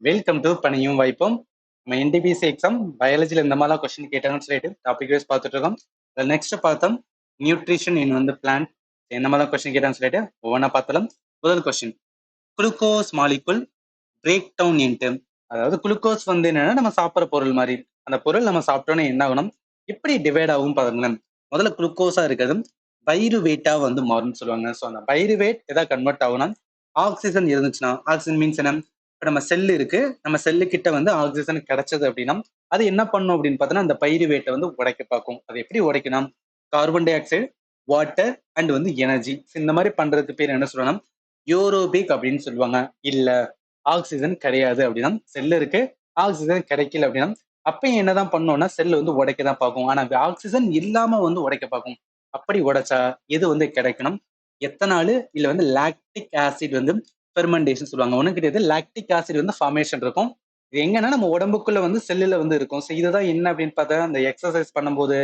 Welcome to பணியும் வாய்ப்பும். நம்ம என்டிபிசி எக்ஸாம் பயாலஜியில் இந்த மாதிரிலாம் கொஸ்டின் கேட்டாங்கன்னு சொல்லிட்டு டாபிக் வைஸ் பார்த்துட்டு இருக்கோம். நெக்ஸ்ட் பார்த்தோம் நியூட்ரிஷன் இன் வந்து பிளான்ட் என்ன மாதிரிலாம் கொஸ்டின் கேட்டாங்கன்னு சொல்லிட்டு ஒவ்வொன்றா பார்த்தலாம். முதல் question, glucose molecule break down into, அதாவது குளுக்கோஸ் வந்து என்னன்னா நம்ம சாப்பிட்ற பொருள் மாதிரி, அந்த பொருள் நம்ம சாப்பிட்டோன்னே என்ன ஆகணும், எப்படி டிவைட் ஆகும் பாருங்களேன். முதல்ல குளுக்கோஸா இருக்கிறது பைருவேட்டா வந்து மாறும்னு சொல்லுவாங்க. ஸோ அந்த பைருவேட் எதாவது கன்வெர்ட் ஆகும்னா ஆக்சிஜன் இருந்துச்சுன்னா, ஆக்சிஜன் மீன்ஸ் என்ன, இப்போ நம்ம செல் இருக்கு, நம்ம செல்லு கிட்ட வந்து ஆக்சிஜன் கிடைச்சது அப்படின்னா அது என்ன பண்ணும் அப்படின்னு பார்த்தோன்னா அந்த பைருவேட்டை வந்து உடைக்க பார்க்கும். அது எப்படி உடைக்கணும், carbon di oxide, water and வந்து எனர்ஜி, இந்த மாதிரி பண்றதுக்கு பேர் என்ன சொல்லணும், யூரோபிக் அப்படின்னு சொல்லுவாங்க. இல்ல ஆக்சிஜன் கிடையாது அப்படின்னா, செல் இருக்கு ஆக்சிஜன் கிடைக்கல அப்படின்னா அப்பயும் என்னதான் பண்ணோம்னா செல் வந்து உடைக்க தான் பார்க்கும். ஆனா ஆக்சிஜன் இல்லாம வந்து உடைக்க பார்க்கும். அப்படி உடைச்சா எது வந்து கிடைக்கணும், எத்தனாலு இல்ல வந்து லாக்டிக் ஆசிட் வந்து ஃபெர்மெண்டேஷன் சொல்லுவாங்க. ஒன்றும் கிடையாது, லாக்டிக் ஆசிட் வந்து ஃபார்மேஷன் இருக்கும். இது எங்கன்னா நம்ம உடம்புக்குள்ள வந்து செல்லுல வந்து இருக்கும். ஸோ இதுதான் என்ன அப்படின்னு பார்த்தா அந்த எக்ஸசைஸ் பண்ணும்போது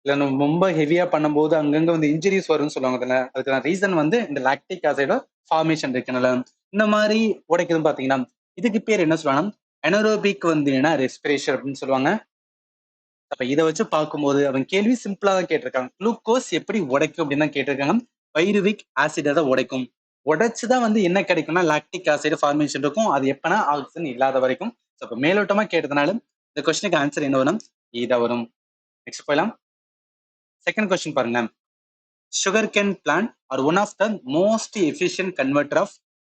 இல்ல நம்ம ரொம்ப ஹெவியா பண்ணும்போது அங்கங்க வந்து இன்ஜுரிஸ் வரும்னு சொல்லுவாங்க. அதுக்கான ரீசன் வந்து இந்த லாக்டிக் ஆசிடோட ஃபார்மேஷன் இருக்கனால இந்த மாதிரி உடைக்குதுன்னு பாத்தீங்கன்னா இதுக்கு பேர் என்ன சொல்லுவாங்க, அனரோபிக் வந்து என்ன ரெஸ்பிரேஷன் அப்படின்னு சொல்லுவாங்க. அப்ப இதை வச்சு பார்க்கும்போது அவன் கேள்வி சிம்பிளா தான் கேட்டிருக்காங்க. குளுக்கோஸ் எப்படி உடைக்கும் அப்படின்னு தான் கேட்டிருக்காங்க. பைருவிக் ஆசிடை தான் உடைக்கும். உடைச்சுதான் வந்து என்ன கிடைக்கும்னா லாக்டிக் ஆசிட் ஃபார்மேஷன் இருக்கும். அது எப்பனா ஆக்சிஜன் இல்லாத வரைக்கும். இப்ப மேலோட்டமா கேட்டதுனால இந்த கொஸ்டினுக்கு ஆன்சர் என்ன வரும், இதா வரும். நெக்ஸ்ட் போயிடலாம். செகண்ட் கொஸ்டின் பாருங்க. Sugarcane plant are one of the most efficient converter of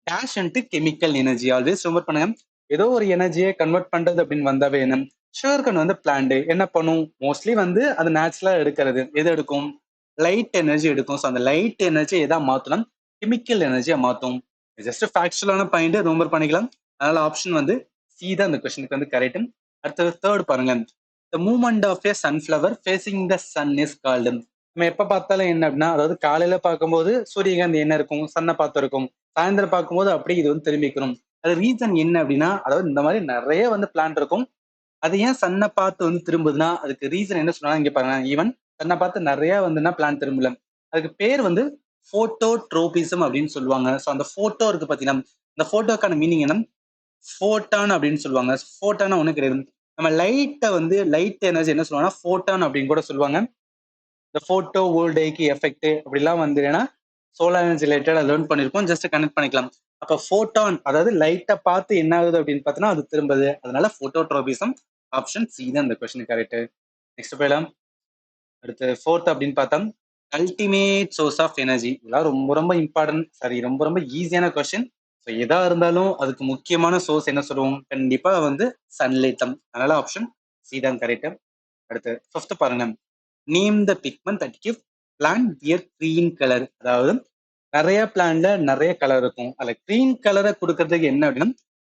dash into chemical energy. Always remember பண்ணுங்க, ஏதோ ஒரு எனர்ஜியை கன்வெர்ட் பண்றது அப்படின்னு வந்தாவே என்ன, சுகர் கேன் வந்து பிளான்ட் என்ன பண்ணும், மோஸ்ட்லி வந்து அது நேச்சுரலா எடுக்கிறது எது எடுக்கும், லைட் எனர்ஜி எடுக்கும். ஸோ அந்த லைட் எனர்ஜி எதா மாத்தலாம், கெமிக்கல் எனர்ஜியா மாத்தும். ஜஸ்ட் ஃபேக்சுவலான பாயிண்ட் ரிமெம்பர் பண்ணிக்கலாம். அதனால ஆப்ஷன் வந்து சி தான் இந்த கொஸ்டினுக்கு வந்து கரெக்ட். அடுத்தது தேர்ட் பாருங்க. The movement of a sunflower facing the sun is called. நம்ம எப்ப பார்த்தாலும் என்ன அப்படின்னா, அதாவது காலையில பார்க்கும்போது சூரியகாந்தி என்ன இருக்கும், சன்னை பார்த்து இருக்கும். சாயந்தரம் பார்க்கும்போது அப்படியே இது வந்து திரும்பிக்கணும். அது ரீசன் என்ன அப்படின்னா, அதாவது இந்த மாதிரி நிறைய வந்து பிளான் இருக்கும். அது ஏன் சன்னை பார்த்து வந்து திரும்புதுன்னா அதுக்கு ரீசன் என்ன சொன்னாலும் இங்க பாருங்க. ஈவன் சன்னை பார்த்து நிறைய வந்துன்னா பிளான் திரும்பல. அதுக்கு பேர் வந்து போட்டோட்ரோபிசம் அப்படின்னு சொல்லுவாங்க. ஸோ அந்த போட்டோ இருக்கு பார்த்தீங்கன்னா, இந்த போட்டோக்கான மீனிங் என்ன, ஃபோட்டான் அப்படின்னு சொல்லுவாங்க. ஃபோட்டானா ஒன்றும் கிடையாது, நம்ம லைட்டை வந்து லைட் எனர்ஜி என்ன சொல்லுவாங்கன்னா ஃபோட்டான் அப்படின்னு கூட சொல்லுவாங்க. இந்த போட்டோ வோல்டைக்கு எஃபெக்ட் அப்படிலாம் வந்து ஏன்னா சோலார் எனர்ஜி ரிலேட்டட் லேர்ன் பண்ணிருக்கோம். ஜஸ்ட் கனெக்ட் பண்ணிக்கலாம். அப்ப போட்டான் அதாவது லைட்டை பார்த்து என்ன ஆகுது அப்படின்னு பார்த்தோன்னா அது திரும்புது. அதனால போட்டோட்ரோபிசம். ஆப்ஷன் சி தான் இந்த கொஸ்டின் கரெக்ட். நெக்ஸ்ட் போயிடலாம். அடுத்து ஃபோர்த் அப்படின்னு பார்த்தா அல்டிமேட் சோர்ஸ் ஆஃப் எனர்ஜி. இதெல்லாம் ரொம்ப ரொம்ப இம்பார்ட்டன்ட், சாரி ரொம்ப ரொம்ப ஈஸியான கொஸ்டின். ஸோ எதா இருந்தாலும் அதுக்கு முக்கியமான சோர்ஸ் என்ன சொல்லுவோம், கண்டிப்பா வந்து சன்லைட் தான். அதனால ஆப்ஷன் சி தான் கரெக்ட். அடுத்து ஃபிஃப்த் பாருங்க. Name the pigment that give plant their green colour. அதாவது நிறைய பிளான்ட்ல நிறைய கலர் இருக்கும், அதுல கிரீன் கலரை கொடுக்கறதுக்கு என்ன அப்படின்னா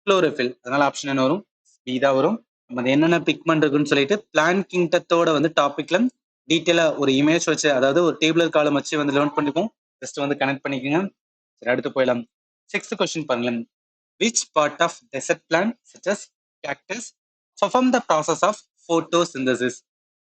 குளோரோஃபில். அதனால ஆப்ஷன் என்ன வரும், பி தான் வரும். நம்ம என்னென்ன பிக்மெண்ட் இருக்குன்னு சொல்லிட்டு பிளான் கிங்டத்தோட வந்து டாபிக்ல டீட்டெயிலா ஒரு இமேஜ் வச்சு, அதாவது ஒரு டேபிளர் காலம் வச்சு வந்து லேர்ன் பண்ணிப்போம். ஜஸ்ட் வந்து கனெக்ட் பண்ணிக்கோங்க. சரி அடுத்து போயிடலாம். சிக்ஸ்த் கொஸ்டின் பாருங்க. Which part of desert plant such as cactus perform the process of photosynthesis.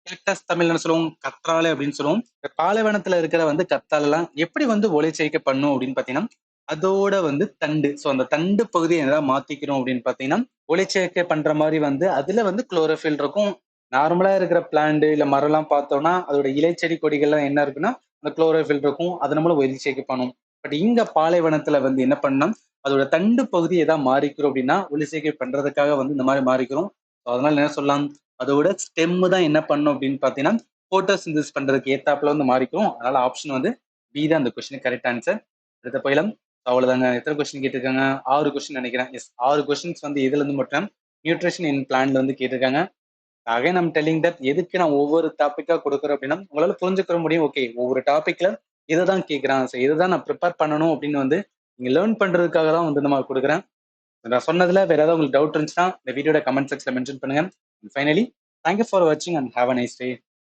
Cactus Tamil என்ன சொல்லுவோம், கற்றாழை அப்படின்னு சொல்லுவோம். இந்த பாலைவனத்துல இருக்கிற வந்து கற்றாழை எல்லாம் எப்படி வந்து ஒளிச்சேர்க்கை பண்ணும் அப்படின்னு பாத்தீங்கன்னா அதோட வந்து தண்டு. ஸோ அந்த தண்டு பகுதியை ஏதாவது மாத்திக்கணும் அப்படின்னு பாத்தீங்கன்னா ஒளிச்சேர்க்கை பண்ற மாதிரி வந்து அதுல வந்து குளோரோஃபில் இருக்கும். நார்மலா இருக்கிற பிளான்ட் இல்ல மரம்லாம் பார்த்தோம்னா அதோட இலை செடி கொடிகள்லாம் என்ன இருக்குன்னா அந்த குளோரோஃபில் இருக்கும், அது நம்மளும் ஒளிச்சேர்க்கை பண்ணும். பட் இங்க பாலைவனத்துல வந்து என்ன பண்ணோம், அதோட தண்டு பகுதி ஏதாவது மாறிக்கிறோம் அப்படின்னா ஒளிச்சேர்க்கை பண்றதுக்காக வந்து இந்த மாதிரி மாறிக்கிறோம். அதனால என்ன சொல்லலாம், அதோட ஸ்டெம் தான் என்ன பண்ணும் அப்படின்னு பாத்தீங்கன்னா போட்டோசிந்தசிஸ் பண்றதுக்கு ஏத்தாப்புல வந்து மாறிக்கும். அதனால ஆப்ஷன் வந்து பி தான் அந்த கொஸ்டின் கரெக்ட் ஆன்சர். அடுத்த போயிலும். அவ்வளவுதாங்க. எத்தனை கொஸ்டின் கேட்டிருக்காங்க, 6 கொஸ்டின் நினைக்கிறேன். எஸ் 6 கொஸ்டின்ஸ் வந்து இதுல இருந்து மட்டும் நியூட்ரிஷன் இன் பிளான்ல வந்து கேட்டிருக்காங்க. அகைன் ஐம் டெல்லிங் தட் எதுக்கு நான் ஒவ்வொரு டாபிக்கா கொடுக்குறேன் அப்படின்னா உங்களால புரிஞ்சுக்கிற முடியும். ஓகே ஒவ்வொரு டாபிக்ல இதை தான் கேட்கிறான், ஸோ இதை தான் நான் ப்ரிப்பேர் பண்ணணும் அப்படின்னு வந்து நீங்க லேர்ன் பண்றதுக்காக தான் வந்து நம்ம கொடுக்குறேன். நான் சொன்னதுல வேற ஏதாவது உங்களுக்கு டவுட் இருந்துச்சுன்னா இந்த வீடியோட கமெண்ட் செக்ஷன்ல மென்ஷன் பண்ணுங்க. ஃபைனலி தேங்க்யூ ஃபார் வாட்சிங் and have a nice day.